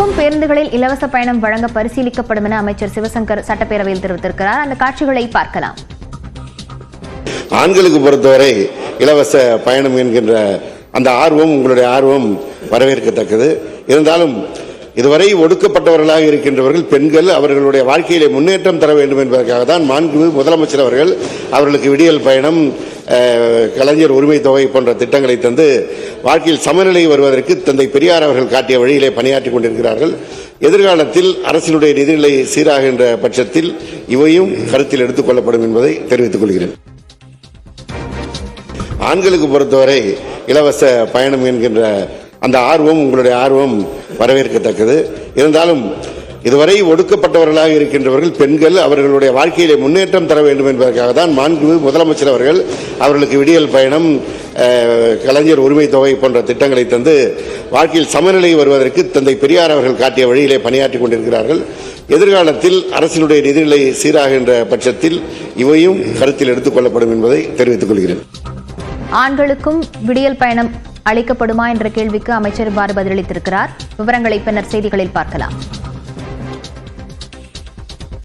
ஆண்களுக்கும் பேருந்துகளில் இலவச பயணம் வழங்க பரிசீலிக்கப்படும் என அமைச்சர் சிவசங்கர் சட்டப்பேரவையில் தெரிவித்திருக்கிறார். அந்த காட்சிகளை பார்க்கலாம். ஆண்களுக்கு பொறுத்தவரை இலவச பயணம் என்கின்ற அந்த ஆர்வம், உங்களுடைய ஆர்வம் வரவேற்கத்தக்கது. இருந்தாலும் இதுவரை ஒடுக்கப்பட்டவர்களாக இருக்கின்றவர்கள் பெண்கள் அவர்களுடைய வாழ்க்கையிலே முன்னேற்றம் தர வேண்டும் என்பதற்காக தான் மாண்புமிகு முதலமைச்சர் அவர்களுக்கு விடியல் பயணம், கலைஞர் உரிமை தொகை போன்ற திட்டங்களை தந்து வாழ்க்கையில் சமநிலை வருவதற்கு தந்தை பெரியார் அவர்கள் காட்டிய வழியிலே பணியாற்றிக் கொண்டிருக்கிறார்கள். எதிர்காலத்தில் அரசினுடைய நிதிநிலை சீராகின்ற பட்சத்தில் இவையும் கருத்தில் எடுத்துக் கொள்ளப்படும் என்பதை தெரிவித்துக் கொள்கிறேன். ஆண்களுக்கு பொறுத்தவரை இலவச பயணம் என்கின்ற அந்த ஆர்வம், உங்களுடைய ஆர்வம் வரவேற்கத்தக்கது. இருந்தாலும் இதுவரை ஒடுக்கப்பட்டவர்களாக இருக்கின்றவர்கள் பெண்கள் அவர்களுடைய வாழ்க்கையிலே முன்னேற்றம் தர வேண்டும் என்பதற்காக தான் மாண்புமிகு முதலமைச்சர் அவர்களுக்கு விடியல் பயணம், கலைஞர் உரிமை தொகை போன்ற திட்டங்களை தந்து வாழ்க்கையில் சமநிலை வருவதற்கு தந்தை பெரியார் அவர்கள் காட்டிய வழியிலே பணியாற்றிக் கொண்டிருக்கிறார்கள். எதிர்காலத்தில் அரசினுடைய நிதிநிலை சீராகின்ற பட்சத்தில் இவையும் கருத்தில் எடுத்துக் கொள்ளப்படும் என்பதை தெரிவித்துக் கொள்கிறேன். ஆண்களுக்கும் விடியல் பயணம் அளிக்கப்படுமா என்ற கேள்விக்கு அமைச்சர் இவ்வாறு பதிலளித்திருக்கிறார். விவரங்களை பின்னர் செய்திகளில் பார்க்கலாம்.